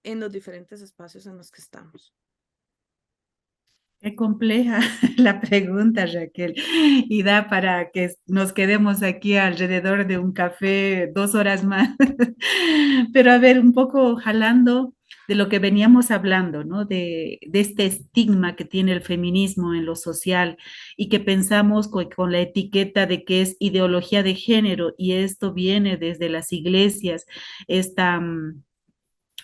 en los diferentes espacios en los que estamos? Qué compleja la pregunta, Raquel, y da para que nos quedemos aquí alrededor de un café 2 horas más. Pero a ver, un poco jalando de lo que veníamos hablando, ¿no? De este estigma que tiene el feminismo en lo social y que pensamos con la etiqueta de que es ideología de género y esto viene desde las iglesias, esta...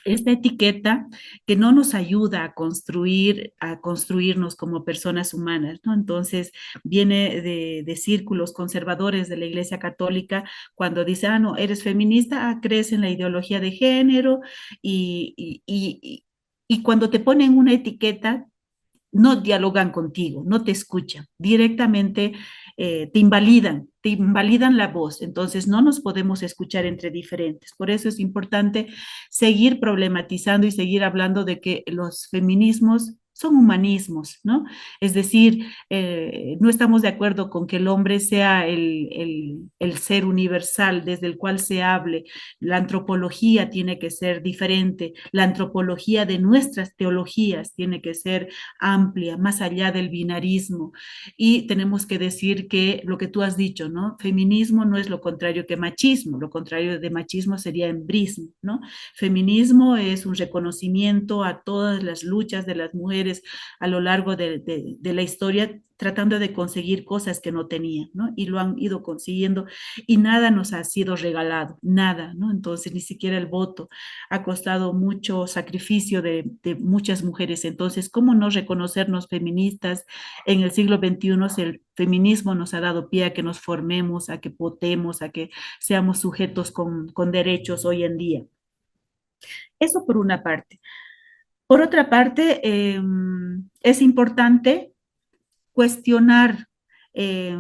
esta etiqueta que no nos ayuda a construirnos como personas humanas, ¿no? Entonces, viene de círculos conservadores de la Iglesia Católica cuando dice, ah, no, eres feminista, ah, crees en la ideología de género y cuando te ponen una etiqueta, no dialogan contigo, no te escuchan, directamente te invalidan la voz, entonces no nos podemos escuchar entre diferentes. Por eso es importante seguir problematizando y seguir hablando de que los feminismos son humanismos, ¿no? Es decir, no estamos de acuerdo con que el hombre sea el ser universal desde el cual se hable. La antropología tiene que ser diferente, la antropología de nuestras teologías tiene que ser amplia, más allá del binarismo. Y tenemos que decir que lo que tú has dicho, ¿no? Feminismo no es lo contrario que machismo, lo contrario de machismo sería embrismo, ¿no? Feminismo es un reconocimiento a todas las luchas de las mujeres a lo largo de la historia, tratando de conseguir cosas que no tenían, ¿no? Y lo han ido consiguiendo y nada nos ha sido regalado, nada, ¿no? Entonces, ni siquiera el voto ha costado mucho sacrificio de muchas mujeres. Entonces, ¿cómo no reconocernos feministas en el siglo XXI si el feminismo nos ha dado pie a que nos formemos, a que votemos, a que seamos sujetos con derechos hoy en día? Eso por una parte. Por otra parte, es importante cuestionar.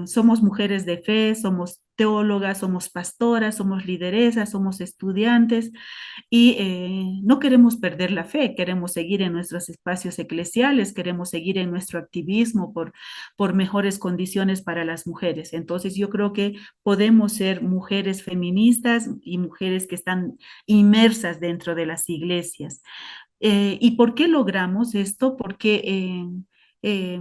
Somos mujeres de fe, somos teólogas, somos pastoras, somos lideresas, somos estudiantes y no queremos perder la fe, queremos seguir en nuestros espacios eclesiales, queremos seguir en nuestro activismo por mejores condiciones para las mujeres. Entonces yo creo que podemos ser mujeres feministas y mujeres que están inmersas dentro de las iglesias. ¿Y por qué logramos esto? Porque eh,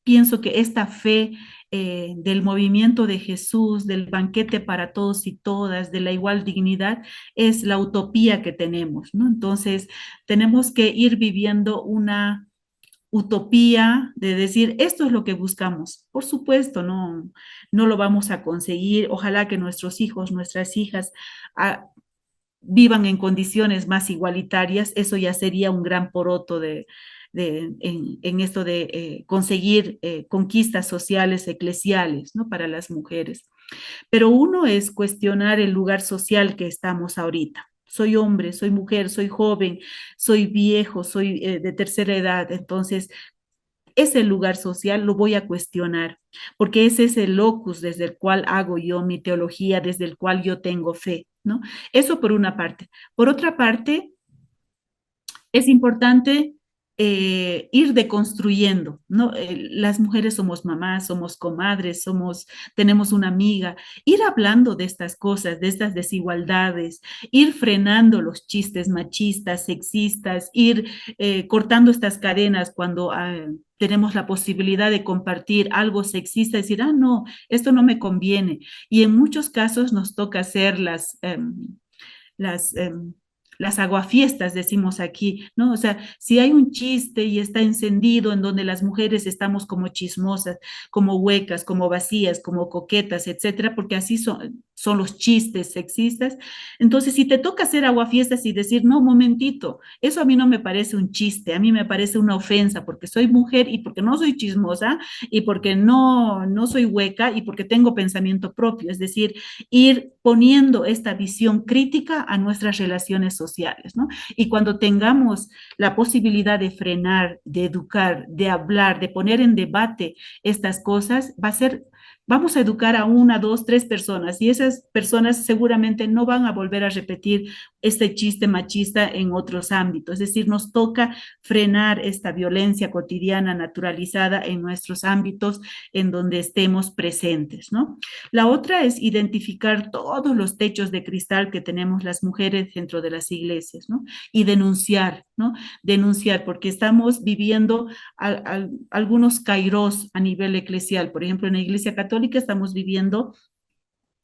pienso que esta fe del movimiento de Jesús, del banquete para todos y todas, de la igual dignidad, es la utopía que tenemos, ¿no? Entonces, tenemos que ir viviendo una utopía de decir, esto es lo que buscamos. Por supuesto, no lo vamos a conseguir. Ojalá que nuestros hijos, nuestras hijas, ah, vivan en condiciones más igualitarias, eso ya sería un gran poroto en esto de conseguir conquistas sociales, eclesiales, ¿no? Para las mujeres. Pero uno es cuestionar el lugar social que estamos ahorita. Soy hombre, soy mujer, soy joven, soy viejo, soy de tercera edad, entonces ese lugar social lo voy a cuestionar, porque ese es el locus desde el cual hago yo mi teología, desde el cual yo tengo fe, ¿no? Eso por una parte. Por otra parte, es importante ir deconstruyendo, ¿no? Las mujeres somos mamás, somos comadres, tenemos una amiga, ir hablando de estas cosas, de estas desigualdades, ir frenando los chistes machistas, sexistas, ir cortando estas cadenas cuando tenemos la posibilidad de compartir algo sexista, decir, no, esto no me conviene. Y en muchos casos nos toca hacer las, las aguafiestas, decimos aquí, ¿no? O sea, si hay un chiste y está encendido en donde las mujeres estamos como chismosas, como huecas, como vacías, como coquetas, etcétera, porque así son los chistes sexistas. Entonces, si te toca hacer aguafiestas y decir, no, momentito, eso a mí no me parece un chiste, a mí me parece una ofensa, porque soy mujer y porque no soy chismosa y porque no soy hueca y porque tengo pensamiento propio, es decir, ir poniendo esta visión crítica a nuestras relaciones sociales, ¿no? Y cuando tengamos la posibilidad de frenar, de educar, de hablar, de poner en debate estas cosas, vamos a educar a una, dos, tres personas y esas personas seguramente no van a volver a repetir este chiste machista en otros ámbitos. Es decir, nos toca frenar esta violencia cotidiana naturalizada en nuestros ámbitos en donde estemos presentes, ¿no? La otra es identificar todos los techos de cristal que tenemos las mujeres dentro de las iglesias, ¿no? Y denunciar, ¿no? Denunciar, porque estamos viviendo algunos kairos a nivel eclesial. Por ejemplo, en la Iglesia Católica estamos viviendo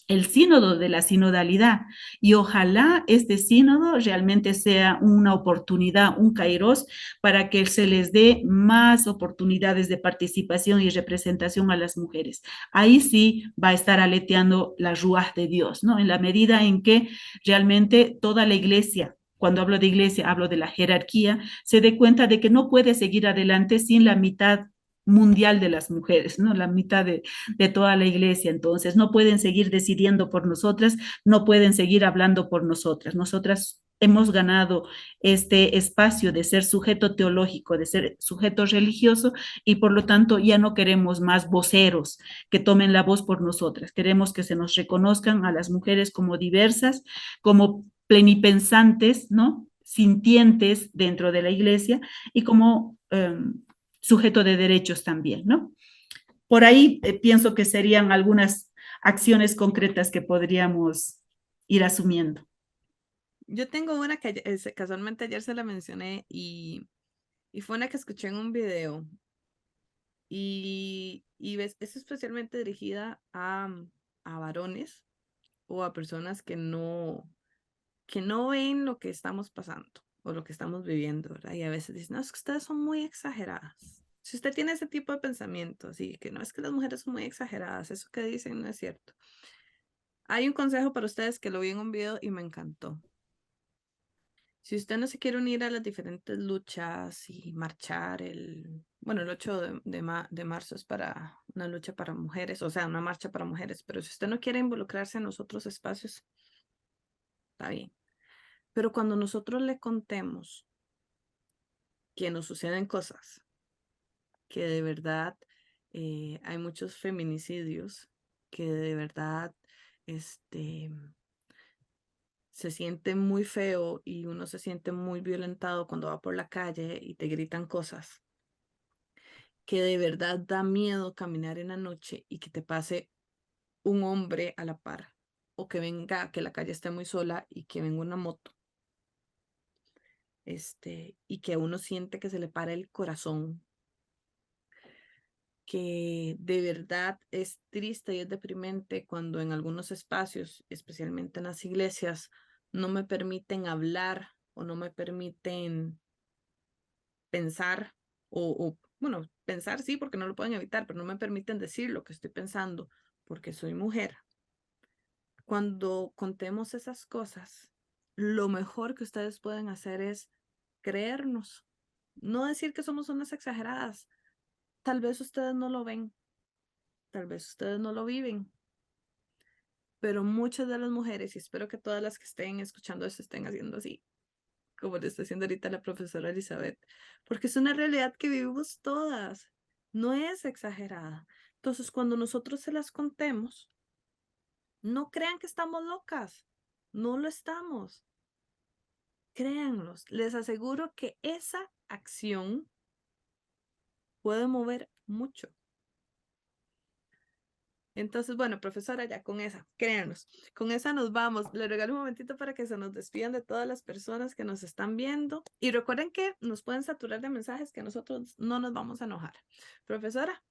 el sínodo de la sinodalidad y ojalá este sínodo realmente sea una oportunidad, un kairos, para que se les dé más oportunidades de participación y representación a las mujeres. Ahí sí va a estar aleteando la ruaj de Dios, ¿no? En la medida en que realmente toda la iglesia, cuando hablo de iglesia, hablo de la jerarquía, se dé cuenta de que no puede seguir adelante sin la mitad mundial de las mujeres, ¿no? La mitad de toda la iglesia. Entonces, no pueden seguir decidiendo por nosotras, no pueden seguir hablando por nosotras. Nosotras hemos ganado este espacio de ser sujeto teológico, de ser sujeto religioso y por lo tanto ya no queremos más voceros que tomen la voz por nosotras. Queremos que se nos reconozcan a las mujeres como diversas, como plenipensantes, ¿no? Sintientes dentro de la iglesia y como sujeto de derechos también, ¿no? Por ahí pienso que serían algunas acciones concretas que podríamos ir asumiendo. Yo tengo una que casualmente ayer se la mencioné y fue una que escuché en un video y ves, es especialmente dirigida a varones o a personas que no ven lo que estamos pasando o lo que estamos viviendo, ¿verdad? Y a veces dicen, no, es que ustedes son muy exageradas. Si usted tiene ese tipo de pensamiento, así que no es que las mujeres son muy exageradas, eso que dicen no es cierto. Hay un consejo para ustedes que lo vi en un video y me encantó. Si usted no se quiere unir a las diferentes luchas y marchar bueno, el 8 de marzo es para una lucha para mujeres, o sea, una marcha para mujeres, pero si usted no quiere involucrarse en los otros espacios, está bien. Pero cuando nosotros le contemos que nos suceden cosas, que de verdad hay muchos feminicidios, que de verdad este, se siente muy feo y uno se siente muy violentado cuando va por la calle y te gritan cosas, que de verdad da miedo caminar en la noche y que te pase un hombre a la par o que venga, que la calle esté muy sola y que venga una moto. Y que uno siente que se le para el corazón, que de verdad es triste y es deprimente cuando en algunos espacios, especialmente en las iglesias, no me permiten hablar o no me permiten pensar bueno, pensar sí, porque no lo pueden evitar, pero no me permiten decir lo que estoy pensando porque soy mujer. Cuando contemos esas cosas, lo mejor que ustedes pueden hacer es creernos, no decir que somos unas exageradas. Tal vez ustedes no lo ven, tal vez ustedes no lo viven, pero muchas de las mujeres, y espero que todas las que estén escuchando esto estén haciendo así, como le está haciendo ahorita la profesora Elizabeth, porque es una realidad que vivimos todas, no es exagerada. Entonces, cuando nosotros se las contemos, no crean que estamos locas, no lo estamos. Créanlos, les aseguro que esa acción puede mover mucho. Entonces, bueno, profesora, ya con esa, créanos, con esa nos vamos. Le regalo un momentito para que se nos despidan de todas las personas que nos están viendo. Y recuerden que nos pueden saturar de mensajes que nosotros no nos vamos a enojar. Profesora.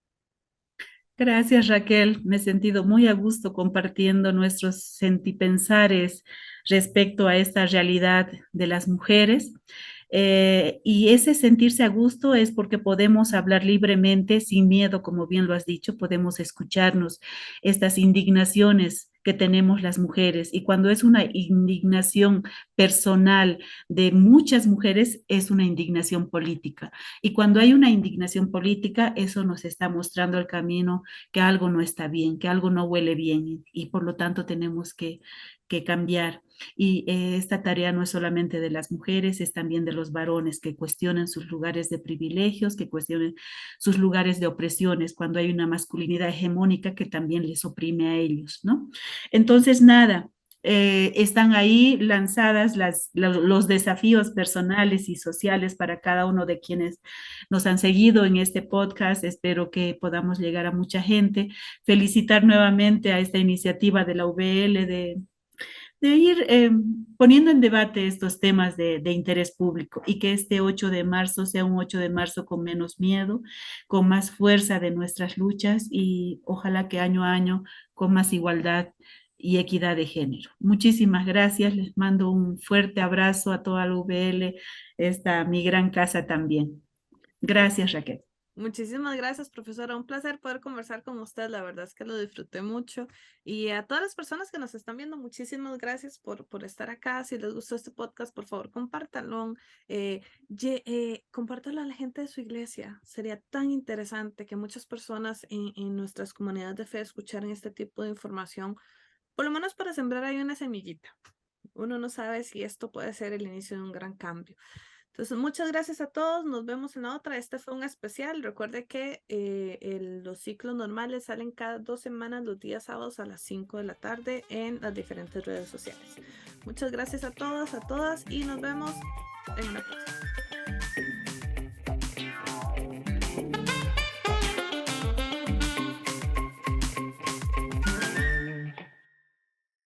Gracias, Raquel. Me he sentido muy a gusto compartiendo nuestros sentipensares respecto a esta realidad de las mujeres. Y ese sentirse a gusto es porque podemos hablar libremente, sin miedo, como bien lo has dicho, podemos escucharnos estas indignaciones que tenemos las mujeres. Y cuando es una indignación personal de muchas mujeres, es una indignación política. Y cuando hay una indignación política, eso nos está mostrando el camino que algo no está bien, que algo no huele bien y por lo tanto tenemos que cambiar. Y esta tarea no es solamente de las mujeres, es también de los varones que cuestionen sus lugares de privilegios, que cuestionen sus lugares de opresiones, cuando hay una masculinidad hegemónica que también les oprime a ellos, ¿no? Entonces, nada, están ahí lanzadas los desafíos personales y sociales para cada uno de quienes nos han seguido en este podcast. Espero que podamos llegar a mucha gente. Felicitar nuevamente a esta iniciativa de la UBL de ir poniendo en debate estos temas de interés público y que este 8 de marzo sea un 8 de marzo con menos miedo, con más fuerza de nuestras luchas y ojalá que año a año con más igualdad y equidad de género. Muchísimas gracias, les mando un fuerte abrazo a toda la UBL, esta mi gran casa también. Gracias, Raquel. Muchísimas gracias, profesora. Un placer poder conversar con usted. La verdad es que lo disfruté mucho. Y a todas las personas que nos están viendo, muchísimas gracias por estar acá. Si les gustó este podcast, por favor, compártanlo. Compártanlo a la gente de su iglesia. Sería tan interesante que muchas personas en nuestras comunidades de fe escucharan este tipo de información, por lo menos para sembrar ahí una semillita. Uno no sabe si esto puede ser el inicio de un gran cambio. Entonces, muchas gracias a todos. Nos vemos en la otra. Este fue un especial. Recuerde que los ciclos normales salen cada 2 semanas, los días sábados a las 5 de la tarde en las diferentes redes sociales. Muchas gracias a todos, a todas y nos vemos en una próxima.